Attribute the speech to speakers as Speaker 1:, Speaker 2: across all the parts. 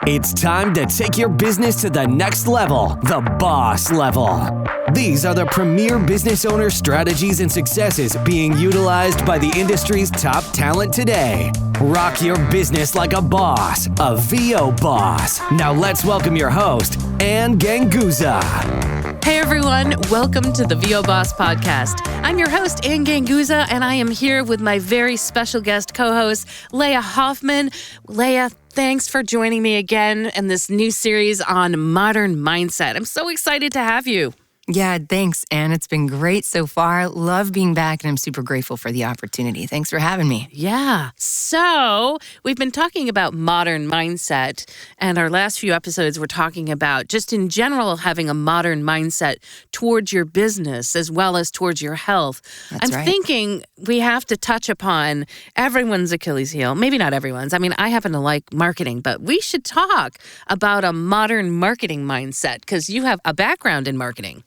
Speaker 1: It's time to take your business to the next level, the boss level. These are the premier business owner strategies and successes being utilized by the industry's top talent today. Rock your business like a boss, a VO boss. Now let's welcome your host, Anne Ganguzza.
Speaker 2: Hey everyone, welcome to the VO Boss Podcast. I'm your host, Anne Ganguzza, and I am here with my very special guest co-host, Leah Hoffman. Leah, thanks for joining me again in this new series on modern mindset. I'm so excited to have you.
Speaker 3: Yeah, thanks, Anne. It's been great so far. Love being back, and I'm super grateful for the opportunity. Thanks for having me.
Speaker 2: Yeah. So we've been talking about modern mindset, and our last few episodes we're talking about just in general having a modern mindset towards your business as well as towards your health.
Speaker 3: That's
Speaker 2: I'm
Speaker 3: right.
Speaker 2: thinking we have to touch upon everyone's Achilles heel. Maybe not everyone's. I mean, I happen to like marketing, but we should talk about a modern marketing mindset because you have a background in marketing.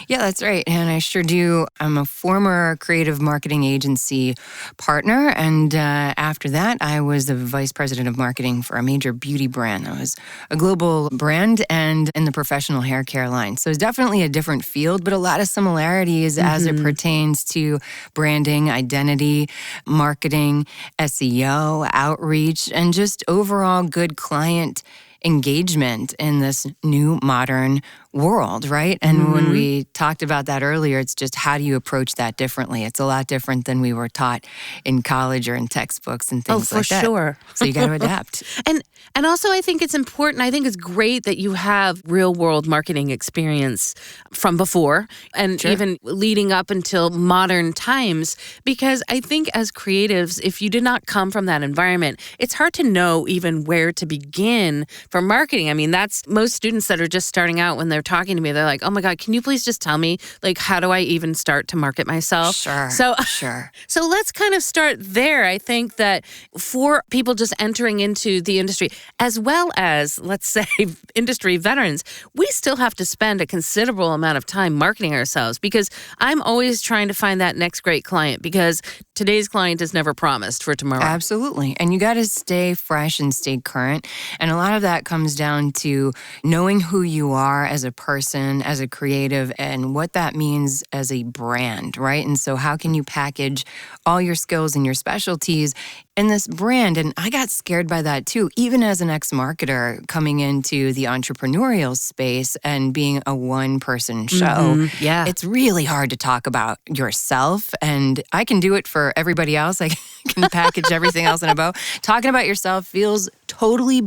Speaker 3: Yeah, that's right. And I sure do. I'm a former creative marketing agency partner. And after that, I was the vice president of marketing for a major beauty brand. That was a global brand and in the professional hair care line. So it's definitely a different field, but a lot of similarities as it pertains to branding, identity, marketing, SEO, outreach, and just overall good client engagement in this new modern world, right? And when we talked about that earlier, it's just how do you approach that differently? It's a lot different than we were taught in college or in textbooks and things like that.
Speaker 2: Oh, for sure.
Speaker 3: So you got to adapt.
Speaker 2: And also I think it's important. I think it's great that you have real world marketing experience from before and even leading up until modern times, because I think as creatives, if you did not come from that environment, it's hard to know even where to begin for marketing. I mean, that's most students that are just starting out when they're talking to me, they're like, oh my God, can you please just tell me, like, how do I even start to market myself?
Speaker 3: Sure.
Speaker 2: So let's kind of start there. I think that for people just entering into the industry, as well as, let's say, industry veterans, we still have to spend a considerable amount of time marketing ourselves because I'm always trying to find that next great client because today's client is never promised for tomorrow.
Speaker 3: Absolutely. And you got to stay fresh and stay current. And a lot of that comes down to knowing who you are as a person, as a creative, and what that means as a brand, right? And so how can you package all your skills and your specialties in this brand? And I got scared by that too, even as an ex-marketer coming into the entrepreneurial space and being a one-person show.
Speaker 2: Yeah.
Speaker 3: It's really hard to talk about yourself, and I can do it for everybody else. I can package everything else in a bow. Talking about yourself feels totally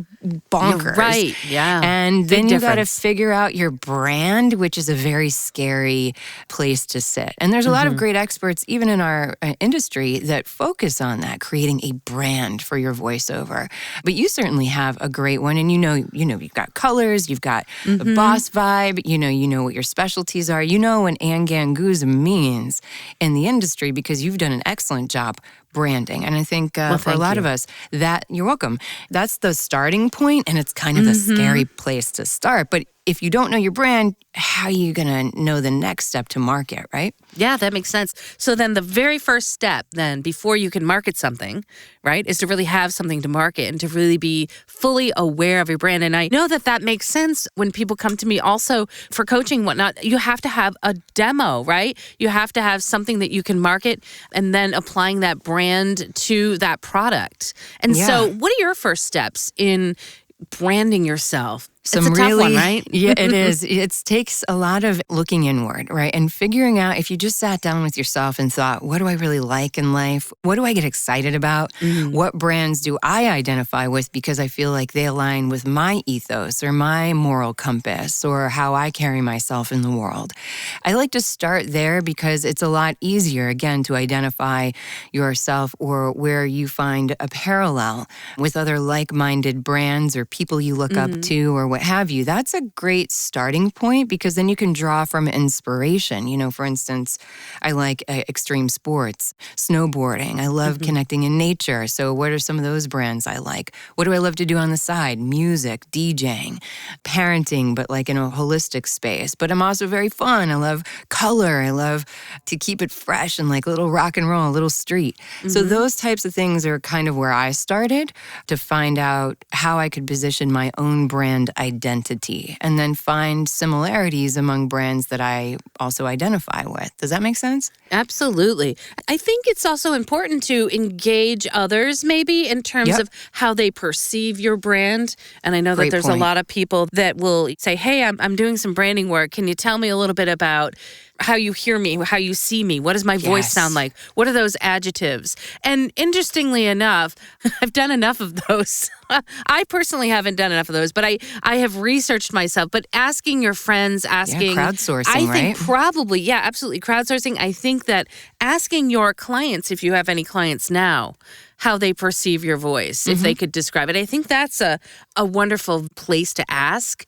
Speaker 3: bonkers.
Speaker 2: You're right. Yeah.
Speaker 3: And
Speaker 2: Big
Speaker 3: then you got to
Speaker 2: difference.
Speaker 3: figure out your brand, which is a very scary place to sit. And there's a lot of great experts, even in our industry, that focus on that, creating a brand for your voiceover. But you certainly have a great one, and you know, you've got colors, you've got the boss vibe, you know what your specialties are, you know what Anne Ganguzza means in the industry because you've done an excellent job branding. And I think for a lot of us, that you're welcome. That's the starting point, and it's kind of the scary place to start. But if you don't know your brand, how are you going to know the next step to market, right?
Speaker 2: Yeah, that makes sense. So then the very first step then before you can market something, right, is to really have something to market and to really be fully aware of your brand. And I know that makes sense when people come to me also for coaching and whatnot. You have to have a demo, right? You have to have something that you can market and then applying that brand to that product. And so what are your first steps in branding yourself? It's a tough one, right?
Speaker 3: Yeah, it is. It takes a lot of looking inward, right? And figuring out if you just sat down with yourself and thought, what do I really like in life? What do I get excited about? What brands do I identify with because I feel like they align with my ethos or my moral compass or how I carry myself in the world? I like to start there because it's a lot easier, again, to identify yourself or where you find a parallel with other like-minded brands or people you look up to or what have you, that's a great starting point because then you can draw from inspiration. For instance, I like extreme sports, snowboarding. I love connecting in nature. So what are some of those brands I like? What do I love to do on the side? Music, DJing, parenting, but like in a holistic space. But I'm also very fun. I love color. I love to keep it fresh and like a little rock and roll, a little street. So those types of things are kind of where I started to find out how I could position my own brand identity and then find similarities among brands that I also identify with. Does that make sense?
Speaker 2: Absolutely. I think it's also important to engage others maybe in terms of how they perceive your brand. And I know that there's a lot of people that will say, hey, I'm doing some branding work. Can you tell me a little bit about how you hear me, how you see me? What does my voice sound like? What are those adjectives? And interestingly enough, I've done enough of those. I personally haven't done enough of those, but I have researched myself. But asking your friends, asking...
Speaker 3: crowdsourcing,
Speaker 2: I think
Speaker 3: right?
Speaker 2: probably, absolutely. Crowdsourcing. I think that asking your clients, if you have any clients now, how they perceive your voice, if they could describe it. I think that's a wonderful place to ask.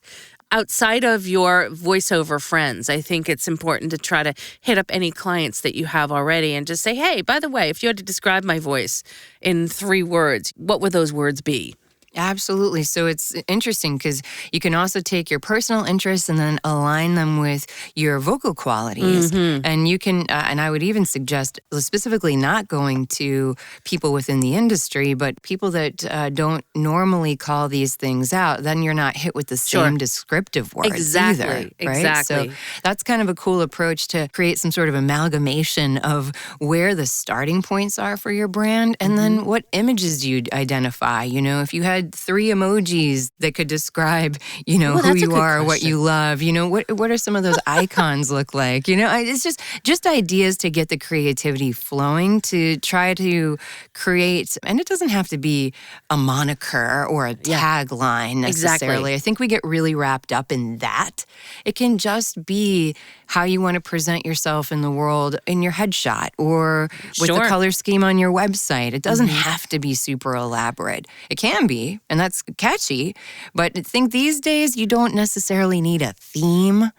Speaker 2: Outside of your voiceover friends, I think it's important to try to hit up any clients that you have already and just say, hey, by the way, if you had to describe my voice in 3 words, what would those words be?
Speaker 3: Absolutely. So it's interesting because you can also take your personal interests and then align them with your vocal qualities. And you can, and I would even suggest specifically not going to people within the industry, but people that don't normally call these things out, then you're not hit with the same descriptive words either. Right?
Speaker 2: Exactly.
Speaker 3: So that's kind of a cool approach to create some sort of amalgamation of where the starting points are for your brand and then what images you identify. If you had 3 emojis that could describe, who you are, what you love, what are some of those icons look like? It's just ideas to get the creativity flowing to try to create, and it doesn't have to be a moniker or a tagline necessarily.
Speaker 2: Exactly.
Speaker 3: I think we get really wrapped up in that. It can just be how you want to present yourself in the world in your headshot or with the color scheme on your website. It doesn't have to be super elaborate. It can be, and that's catchy, but I think these days you don't necessarily need a theme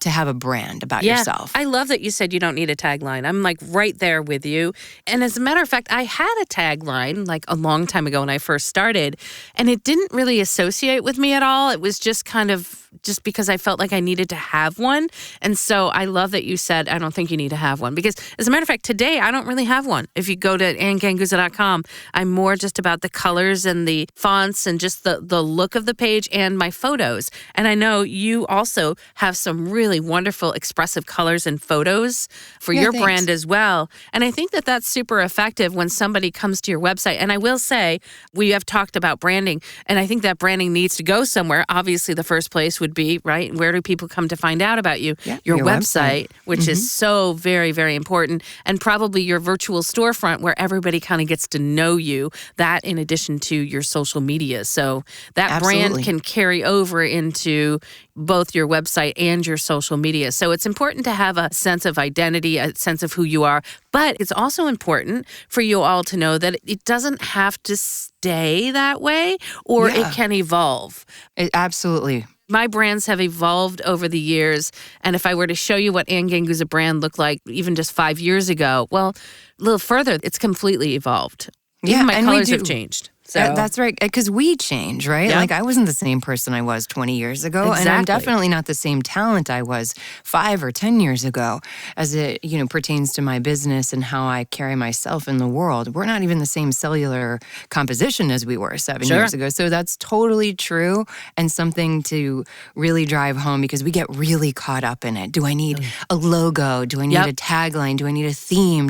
Speaker 3: to have a brand about yourself.
Speaker 2: I love that you said you don't need a tagline. I'm like right there with you. And as a matter of fact, I had a tagline like a long time ago when I first started, and it didn't really associate with me at all. It was just kind of just because I felt like I needed to have one. And so I love that you said, I don't think you need to have one. Because as a matter of fact, today I don't really have one. If you go to AnnGanguza.com, I'm more just about the colors and the fonts and just the look of the page and my photos. And I know you also have some really wonderful expressive colors and photos for your brand as well. And I think that that's super effective when somebody comes to your website. And I will say, we have talked about branding, and I think that branding needs to go somewhere. Obviously, the first place would be, right, where do people come to find out about you? Your website, which is so very, very important, and probably your virtual storefront where everybody kind of gets to know you, that in addition to your social media. So that brand can carry over into both your website and your social media. So it's important to have a sense of identity, a sense of who you are, but it's also important for you all to know that it doesn't have to stay that way, or it can evolve.
Speaker 3: Absolutely.
Speaker 2: My brands have evolved over the years, and if I were to show you what Ann Ganguza brand looked like even just 5 years ago, well, a little further, it's completely evolved. Even my colors have changed. So
Speaker 3: that's right, because we change, right? Like I wasn't the same person I was 20 years ago, and I'm definitely not the same talent I was 5 or 10 years ago as it, pertains to my business and how I carry myself in the world. We're not even the same cellular composition as we were 7 years ago. So that's totally true and something to really drive home because we get really caught up in it. Do I need a logo? Do I need a tagline? Do I need a theme?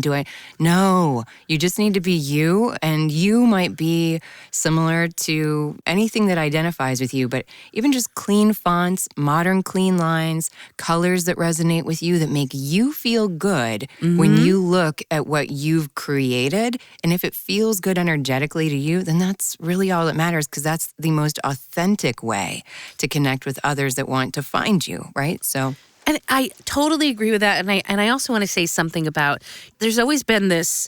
Speaker 3: No, you just need to be you, and you might be similar to anything that identifies with you, but even just clean fonts, modern clean lines, colors that resonate with you that make you feel good when you look at what you've created. And if it feels good energetically to you, then that's really all that matters, because that's the most authentic way to connect with others that want to find you, right? So...
Speaker 2: And I totally agree with that. And I also want to say something about, there's always been this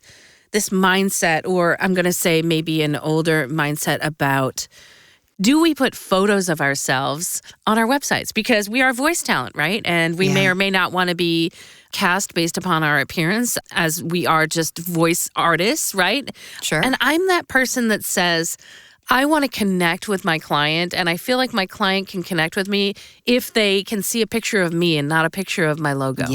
Speaker 2: mindset, or I'm going to say maybe an older mindset about do we put photos of ourselves on our websites? Because we are voice talent, right? And we may or may not want to be cast based upon our appearance, as we are just voice artists, right?
Speaker 3: Sure.
Speaker 2: And I'm that person that says, I want to connect with my client, and I feel like my client can connect with me if they can see a picture of me and not a picture of my logo.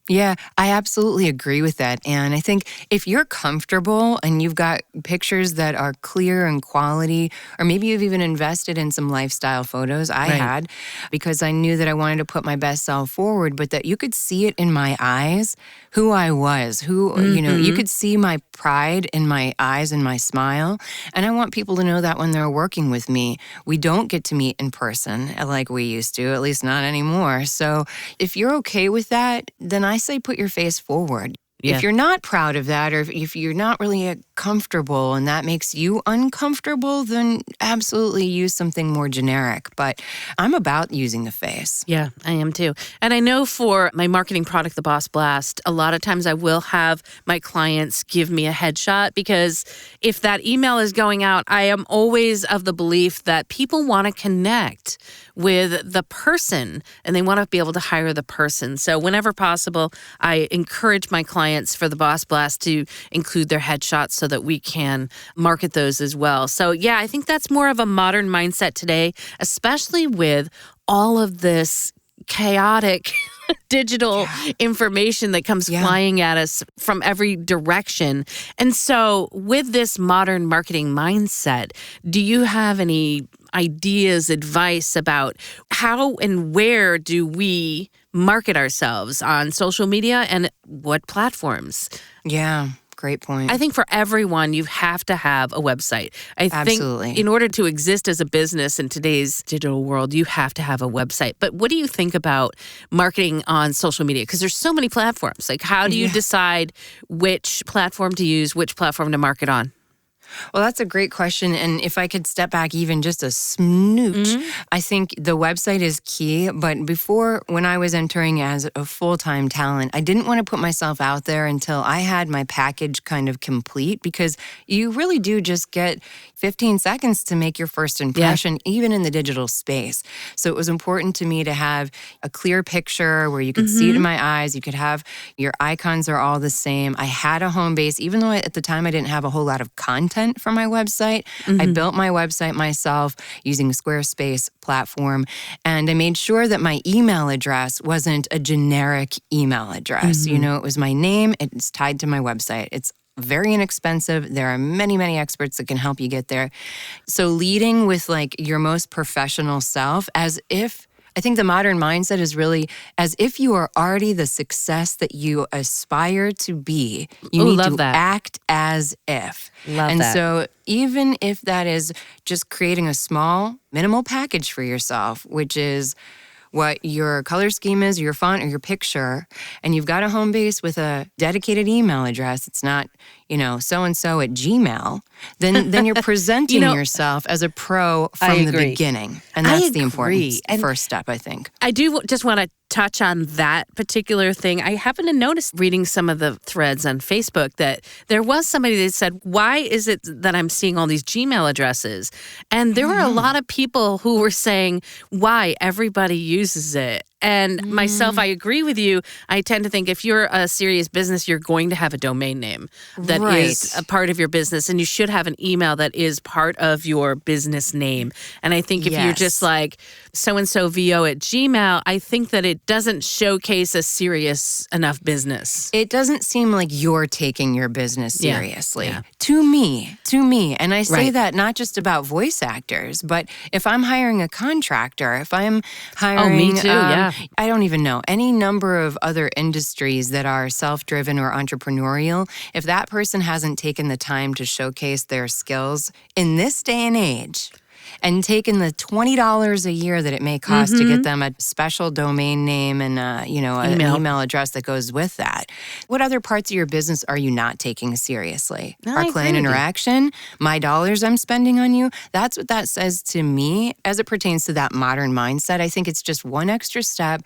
Speaker 3: Yeah, I absolutely agree with that. And I think if you're comfortable and you've got pictures that are clear and quality, or maybe you've even invested in some lifestyle photos, I had, because I knew that I wanted to put my best self forward, but that you could see it in my eyes, who I was, you could see my pride in my eyes and my smile. And I want people to know that when they're working with me, we don't get to meet in person like we used to, at least not anymore. So if you're okay with that, then I say put your face forward.
Speaker 2: Yeah.
Speaker 3: If you're not proud of that, or if you're not really comfortable and that makes you uncomfortable, then absolutely use something more generic. But I'm about using the face.
Speaker 2: Yeah, I am too. And I know for my marketing product, the Boss Blast, a lot of times I will have my clients give me a headshot, because if that email is going out, I am always of the belief that people want to connect with the person and they want to be able to hire the person. So whenever possible, I encourage my clients for the Boss Blast to include their headshots so that we can market those as well. So yeah, I think that's more of a modern mindset today, especially with all of this chaotic digital information that comes flying at us from every direction. And so with this modern marketing mindset, do you have any ideas, advice about how and where do we market ourselves on social media and what platforms?
Speaker 3: Yeah. Great point.
Speaker 2: I think for everyone, you have to have a website. I
Speaker 3: Absolutely.
Speaker 2: think in order to exist as a business in today's digital world, you have to have a website. But what do you think about marketing on social media? Because there's so many platforms. Like, how do you decide which platform to use, which platform to market on?
Speaker 3: Well, that's a great question. And if I could step back even just a smooch, I think the website is key. But before, when I was entering as a full-time talent, I didn't want to put myself out there until I had my package kind of complete, because you really do just get 15 seconds to make your first impression, even in the digital space. So it was important to me to have a clear picture where you could see it in my eyes. You could have your icons are all the same. I had a home base, even though at the time I didn't have a whole lot of content for my website. I built my website myself using a Squarespace platform, and I made sure that my email address wasn't a generic email address. You know, it was my name. It's tied to my website. It's very inexpensive. There are many, many experts that can help you get there. So leading with like your most professional self, as if I think the modern mindset is really as if you are already the success that you aspire to be. You need to act as if.
Speaker 2: Love that.
Speaker 3: So even if that is just creating a small, minimal package for yourself, which is what your color scheme is, your font, or your picture, and you've got a home base with a dedicated email address, it's not, so-and-so at Gmail, then you're presenting yourself as a pro from the beginning. And that's the important first step, I think.
Speaker 2: I do just want to touch on that particular thing. I happen to notice reading some of the threads on Facebook that there was somebody that said, why is it that I'm seeing all these Gmail addresses? And there were a lot of people who were saying, why? Everybody uses it. And myself, I agree with you. I tend to think if you're a serious business, you're going to have a domain name that is a part of your business, and you should have an email that is part of your business name. And I think if you're just like so-and-so VO at Gmail, I think that it doesn't showcase a serious enough business.
Speaker 3: It doesn't seem like you're taking your business seriously. To me. And I say that not just about voice actors, but if I'm hiring a contractor, if I'm hiring...
Speaker 2: me too,
Speaker 3: I don't even know, any number of other industries that are self-driven or entrepreneurial, if that person hasn't taken the time to showcase their skills in this day and age, and taken the $20 a year that it may cost to get them a special domain name and an email address that goes with that. What other parts of your business are you not taking seriously? Our client interaction, my dollars I'm spending on you, that's what that says to me as it pertains to that modern mindset. I think it's just one extra step.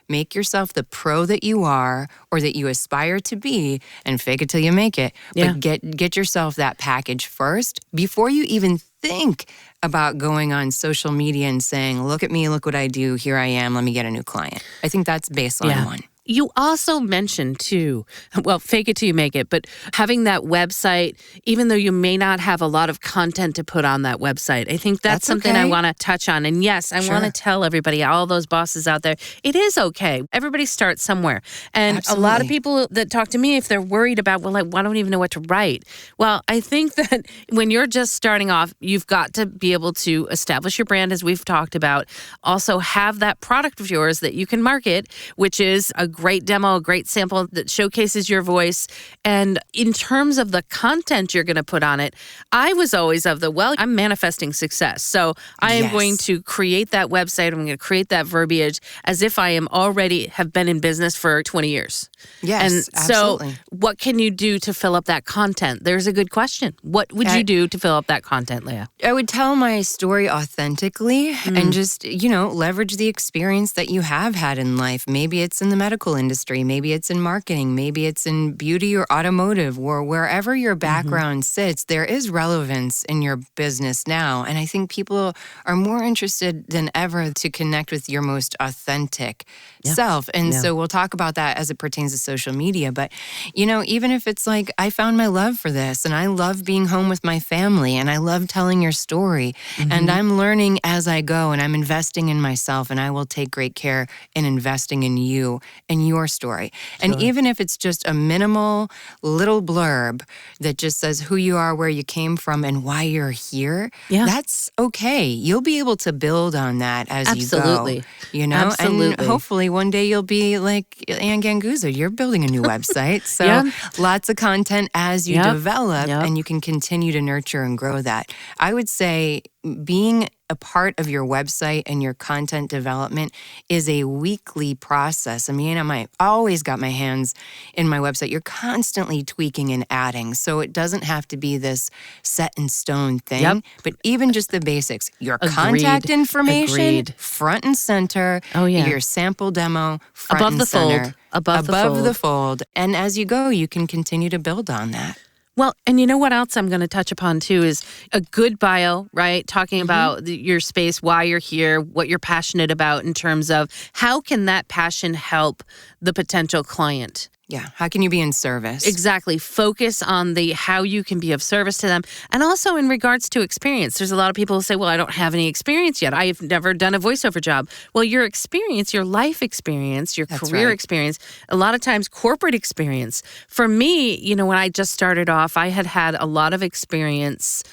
Speaker 3: Make yourself the pro that you are or that you aspire to be, and fake it till you make it. But get yourself that package first before you even think about going on social media and saying, look at me, look what I do, here I am, let me get a new client. I think that's baseline one.
Speaker 2: You also mentioned too, well, fake it till you make it, but having that website, even though you may not have a lot of content to put on that website, I think that's something I want to touch on. And yes, I want to tell everybody, all those bosses out there, it is okay. Everybody starts somewhere. And a lot of people that talk to me, if they're worried about, well, I don't even know what to write. Well, I think that when you're just starting off, you've got to be able to establish your brand, as we've talked about. Also have that product of yours that you can market, which is a great demo, a great sample that showcases your voice. And in terms of the content you're going to put on it, I was always of the, I'm manifesting success. So I am going to create that website. I'm going to create that verbiage as if I am already have been in business for 20 years.
Speaker 3: Yes,
Speaker 2: and
Speaker 3: absolutely.
Speaker 2: So what can you do to fill up that content? There's a good question. What would you do to fill up that content, Leah?
Speaker 3: I would tell my story authentically and just, leverage the experience that you have had in life. Maybe it's in the medical industry, maybe it's in marketing, maybe it's in beauty or automotive, or wherever your background sits, there is relevance in your business now. And I think people are more interested than ever to connect with your most authentic self. And so we'll talk about that as it pertains to social media. But, even if it's like, I found my love for this and I love being home with my family and I love telling your story and I'm learning as I go and I'm investing in myself and I will take great care in investing in you and your story. And even if it's just a minimal little blurb that just says who you are, where you came from, and why you're here, that's okay. You'll be able to build on that as you go. And hopefully one day you'll be like Anne Ganguzza. You're building a new website. So lots of content as you develop and you can continue to nurture and grow that. I would say being a part of your website and your content development is a weekly process. I mean, I always got my hands in my website. You're constantly tweaking and adding. So it doesn't have to be this set in stone thing, but even just the basics, your contact information, front and center, your sample demo, front
Speaker 2: above
Speaker 3: and
Speaker 2: the
Speaker 3: center,
Speaker 2: fold, above
Speaker 3: the fold. And as you go, you can continue to build on that.
Speaker 2: Well, and you know what else I'm going to touch upon too is a good bio, right? Talking about your space, why you're here, what you're passionate about in terms of how can that passion help the potential client?
Speaker 3: Yeah. How can you be in service?
Speaker 2: Exactly. Focus on the how you can be of service to them. And also in regards to experience, there's a lot of people who say, well, I don't have any experience yet. I've never done a voiceover job. Well, your experience, your life experience, your career experience, a lot of times corporate experience. For me, when I just started off, I had a lot of experience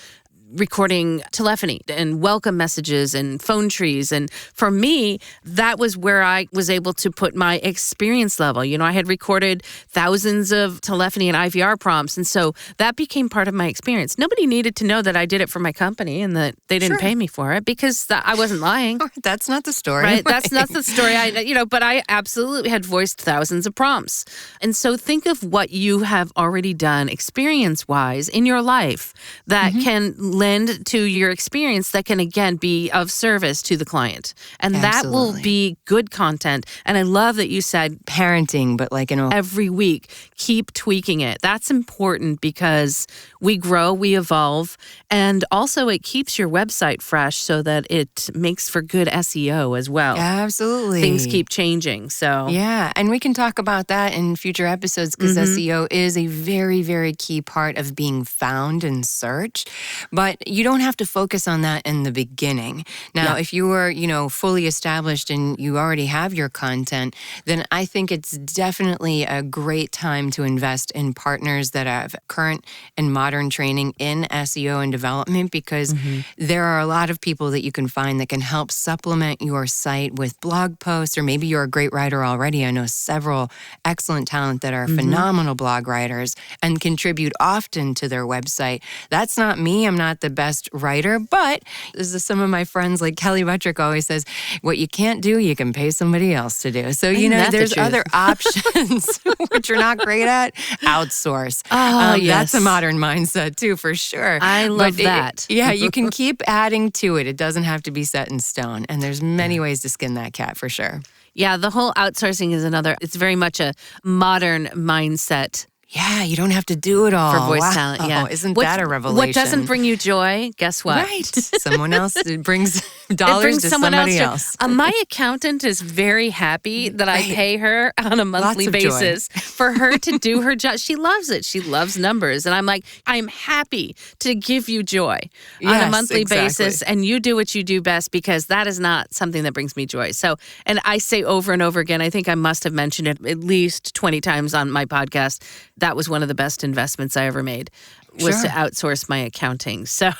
Speaker 2: recording telephony and welcome messages and phone trees. And for me, that was where I was able to put my experience level. I had recorded thousands of telephony and IVR prompts. And so that became part of my experience. Nobody needed to know that I did it for my company and that they didn't pay me for it because I wasn't lying.
Speaker 3: That's not the story.
Speaker 2: Right? That's not the story. But I absolutely had voiced thousands of prompts. And so think of what you have already done experience-wise in your life that can lend to your experience that can, again, be of service to the client. And that will be good content. And I love that you said
Speaker 3: parenting, but
Speaker 2: every week, keep tweaking it. That's important because we grow, we evolve, and also it keeps your website fresh so that it makes for good SEO as well.
Speaker 3: Absolutely.
Speaker 2: Things keep changing. So
Speaker 3: yeah, and we can talk about that in future episodes because SEO is a very, very key part of being found in search. But you don't have to focus on that in the beginning. Now, if you were, fully established and you already have your content, then I think it's definitely a great time to invest in partners that have current and modern training in SEO and development because there are a lot of people that you can find that can help supplement your site with blog posts, or maybe you're a great writer already. I know several excellent talent that are phenomenal blog writers and contribute often to their website. That's not me. I'm not the best writer, but this is some of my friends like Kelly Buttrick always says, what you can't do, you can pay somebody else to do. So, there's other options, which you're not great at, outsource. That's a modern mindset too, for sure.
Speaker 2: I love that.
Speaker 3: You can keep adding to it. It doesn't have to be set in stone. And there's many ways to skin that cat for sure.
Speaker 2: Yeah, the whole outsourcing is it's very much a modern mindset
Speaker 3: Yeah, you don't have to do it all.
Speaker 2: For voice
Speaker 3: Wow.
Speaker 2: talent, yeah.
Speaker 3: Isn't that a revelation?
Speaker 2: What doesn't bring you joy, guess what?
Speaker 3: Right. Someone else brings dollars to somebody else.
Speaker 2: My accountant is very happy that I pay her on a monthly
Speaker 3: Lots of joy.
Speaker 2: basis for her to do her job. She loves it. She loves numbers. And I'm like, I'm happy to give you joy on a
Speaker 3: Yes,
Speaker 2: monthly
Speaker 3: exactly.
Speaker 2: basis. And you do what you do best, because that is not something that brings me joy. So, and I say over and over again, I think I must have mentioned it at least 20 times on my podcast. That was one of the best investments I ever made, was to
Speaker 3: Sure.
Speaker 2: outsource my accounting. So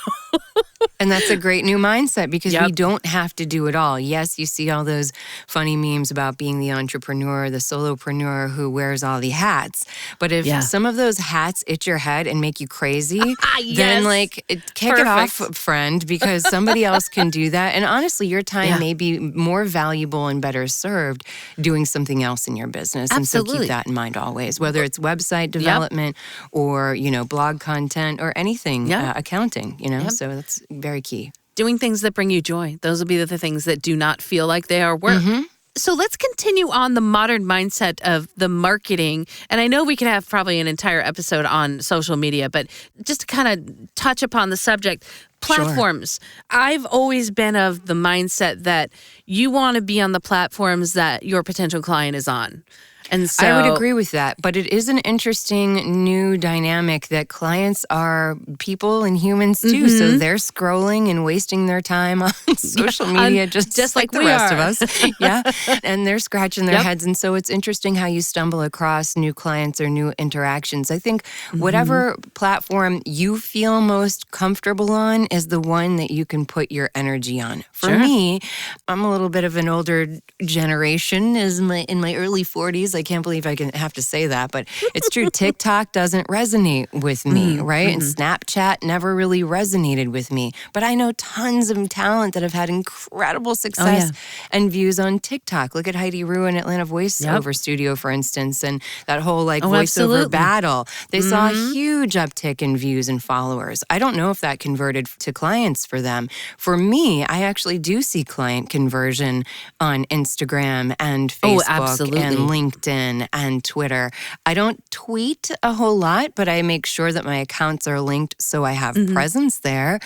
Speaker 3: And that's a great new mindset, because we
Speaker 2: Yep.
Speaker 3: don't have to do it all. Yes, you see all those funny memes about being the entrepreneur, the solopreneur who wears all the hats. But if
Speaker 2: Yeah.
Speaker 3: some of those hats itch your head and make you crazy,
Speaker 2: Yes.
Speaker 3: then kick it off,
Speaker 2: Perfect.
Speaker 3: friend, because somebody else can do that. And honestly, your time
Speaker 2: Yeah.
Speaker 3: may be more valuable and better served doing something else in your business. And so
Speaker 2: Absolutely.
Speaker 3: keep that in mind always, whether it's website development or, blog content or anything,
Speaker 2: Yeah.
Speaker 3: accounting,
Speaker 2: Yep.
Speaker 3: so that's very key.
Speaker 2: doing things that bring you joy. Those will be the things that do not feel like they are work.
Speaker 3: Mm-hmm.
Speaker 2: So let's continue on the modern mindset of the marketing. And I know we could have probably an entire episode on social media, but just to kind of touch upon the subject, platforms. I've always been of the mindset that you want to be on the platforms that your potential client is on. And so
Speaker 3: I would agree with that, but it is an interesting new dynamic that clients are people and humans too. So they're scrolling and wasting their time on social media, just like the
Speaker 2: we
Speaker 3: rest
Speaker 2: are.
Speaker 3: of us. Yeah, and they're scratching their
Speaker 2: Yep.
Speaker 3: heads. And so it's interesting how you stumble across new clients or new interactions. I think whatever platform you feel most comfortable on is the one that you can put your energy on. For
Speaker 2: Sure.
Speaker 3: me, I'm a little bit of an older generation, in my early 40s. I can't believe I can have to say that, but it's true. TikTok doesn't resonate with me, right? And Snapchat never really resonated with me. But I know tons of talent that have had incredible success and views on TikTok. Look at Heidi Rue and Atlanta Voiceover Studio, for instance, and that whole voiceover
Speaker 2: absolutely.
Speaker 3: battle. They saw a huge uptick in views and followers. I don't know if that converted to clients for them. For me, I actually do see client conversion on Instagram and
Speaker 2: Oh,
Speaker 3: Facebook
Speaker 2: absolutely.
Speaker 3: and LinkedIn and Twitter. I don't tweet a whole lot, but I make sure that my accounts are linked so I have presence there.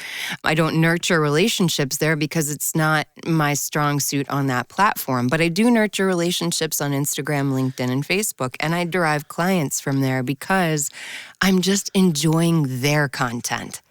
Speaker 3: I don't nurture relationships there because it's not my strong suit on that platform, but I do nurture relationships on Instagram, LinkedIn, and Facebook, and I derive clients from there because I'm just enjoying their content.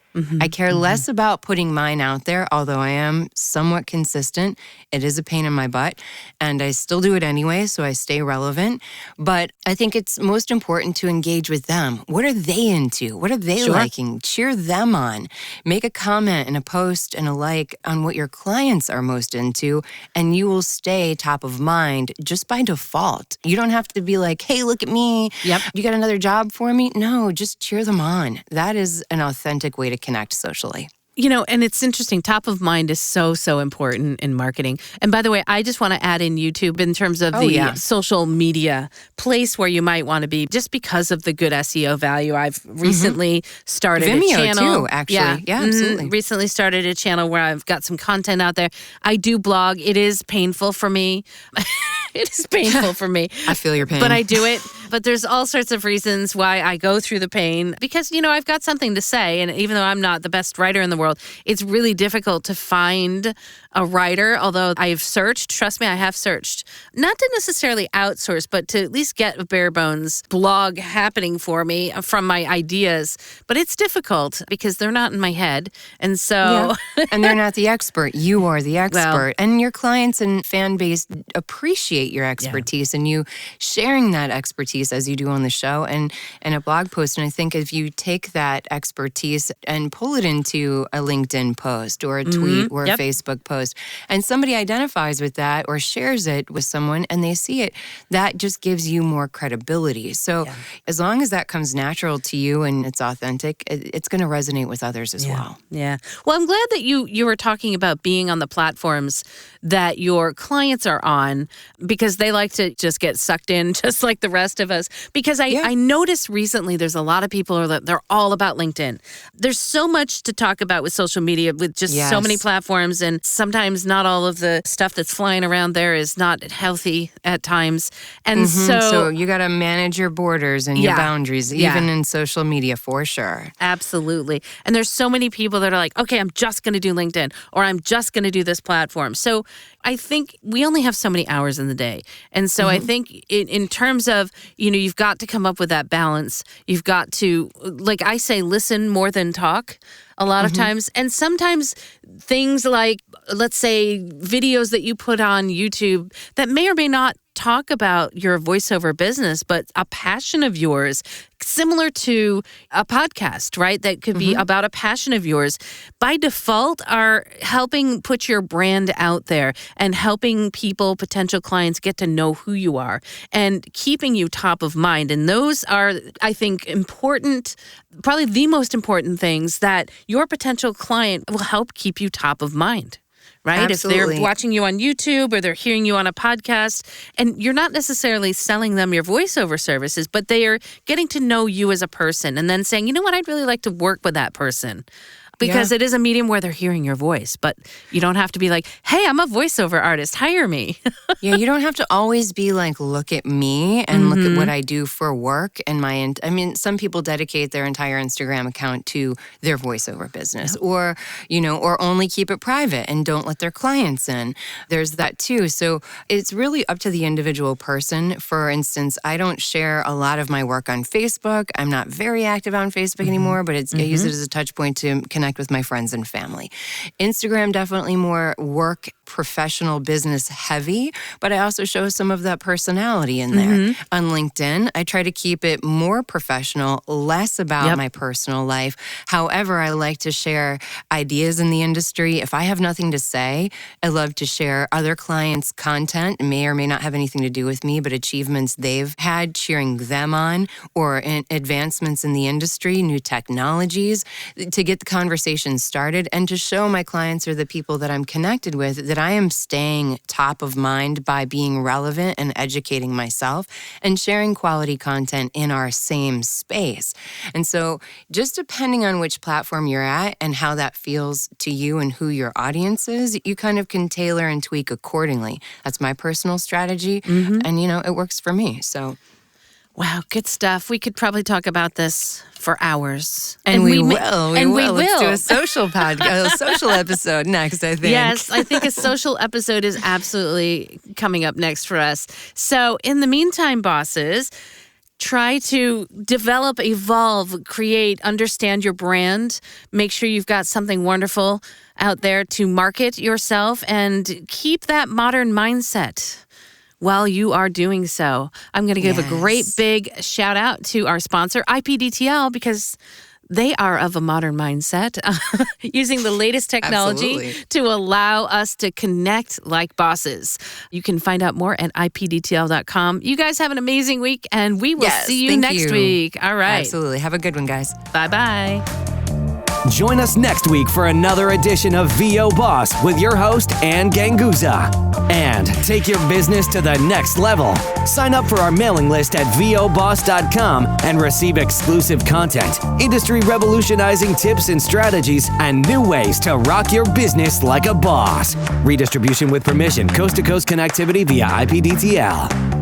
Speaker 3: I care less about putting mine out there, although I am somewhat consistent. It is a pain in my butt, and I still do it anyway, so I stay relevant. But I think it's most important to engage with them. What are they into? What are they liking? Cheer them on. Make a comment and a post and a like on what your clients are most into, and you will stay top of mind just by default. You don't have to be like, hey, look at me.
Speaker 2: Yep.
Speaker 3: You got another job for me? No, just cheer them on. That is an authentic way to connect socially.
Speaker 2: And it's interesting. Top of mind is so, so important in marketing. And by the way, I just want to add in YouTube in terms of the social media place where you might want to be, just because of the good SEO value. I've recently started
Speaker 3: Vimeo
Speaker 2: a channel.
Speaker 3: too, actually. Yeah, absolutely.
Speaker 2: Recently started a channel where I've got some content out there. I do blog. It is painful for me. It is painful for me.
Speaker 3: I feel your pain.
Speaker 2: But I do it. But there's all sorts of reasons why I go through the pain because, I've got something to say. And even though I'm not the best writer in the world, it's really difficult to find a writer. Although I've searched, trust me, I have searched, not to necessarily outsource, but to at least get a bare bones blog happening for me from my ideas. But it's difficult because they're not in my head. And so,
Speaker 3: and they're not the expert. You are the expert. And your clients and fan base appreciate your expertise and you sharing that expertise as you do on the show and a blog post. And I think if you take that expertise and pull it into a LinkedIn post or a tweet or a Facebook post, and somebody identifies with that or shares it with someone and they see it, that just gives you more credibility. So as long as that comes natural to you and it's authentic, it's going to resonate with others as well.
Speaker 2: Yeah. Well, I'm glad that you were talking about being on the platforms that your clients are on because they like to just get sucked in just like the rest of us. Because I noticed recently there's a lot of people that they're all about LinkedIn. There's so much to talk about with social media with just so many platforms. And sometimes sometimes not all of the stuff that's flying around there is not healthy at times. And so
Speaker 3: you got to manage your borders and your boundaries, even in social media, for sure.
Speaker 2: Absolutely. And there's so many people that are like, okay, I'm just going to do LinkedIn, or I'm just going to do this platform. So I think we only have so many hours in the day. And so I think in terms of, you've got to come up with that balance. You've got to, like I say, listen more than talk a lot of times. And sometimes things like, let's say, videos that you put on YouTube that may or may not talk about your voiceover business, but a passion of yours, similar to a podcast, right? That could be about a passion of yours, by default are helping put your brand out there and helping people, potential clients, get to know who you are and keeping you top of mind. And those are, I think, important, probably the most important things that your potential client will help keep you top of mind. Right?
Speaker 3: Absolutely.
Speaker 2: If they're watching you on YouTube or they're hearing you on a podcast, and you're not necessarily selling them your voiceover services, but they are getting to know you as a person and then saying, you know what, I'd really like to work with that person. Because it is a medium where they're hearing your voice, but you don't have to be like, hey, I'm a voiceover artist, hire me.
Speaker 3: You don't have to always be like, look at me and look at what I do for work. And some people dedicate their entire Instagram account to their voiceover business or only keep it private and don't let their clients in. There's that too. So it's really up to the individual person. For instance, I don't share a lot of my work on Facebook. I'm not very active on Facebook anymore, but I use it as a touch point to connect with my friends and family. Instagram, definitely more work, professional, business heavy, but I also show some of that personality in there. On LinkedIn, I try to keep it more professional, less about my personal life. However, I like to share ideas in the industry. If I have nothing to say, I love to share other clients' content. It may or may not have anything to do with me, but achievements they've had, cheering them on, or advancements in the industry, new technologies, to get the conversation started and to show my clients or the people that I'm connected with that I am staying top of mind by being relevant and educating myself and sharing quality content in our same space. And so just depending on which platform you're at and how that feels to you and who your audience is, you kind of can tailor and tweak accordingly. That's my personal strategy. And, it works for me. So.
Speaker 2: Wow, good stuff. We could probably talk about this for hours.
Speaker 3: And we will. Let's do a social a social episode next, I think.
Speaker 2: Yes, I think a social episode is absolutely coming up next for us. So in the meantime, bosses, try to develop, evolve, create, understand your brand. Make sure you've got something wonderful out there to market yourself and keep that modern mindset. While you are doing so, I'm going to give a great big shout out to our sponsor, IPDTL, because they are of a modern mindset, using the latest technology to allow us to connect like bosses. You can find out more at ipdtl.com. You guys have an amazing week, and we will see you next week. All right.
Speaker 3: Absolutely. Have a good one, guys.
Speaker 2: Bye-bye.
Speaker 1: Join us next week for another edition of VO Boss with your host, Ann Ganguza. And take your business to the next level. Sign up for our mailing list at voboss.com and receive exclusive content, industry revolutionizing tips and strategies, and new ways to rock your business like a boss. Redistribution with permission, coast-to-coast connectivity via IPDTL.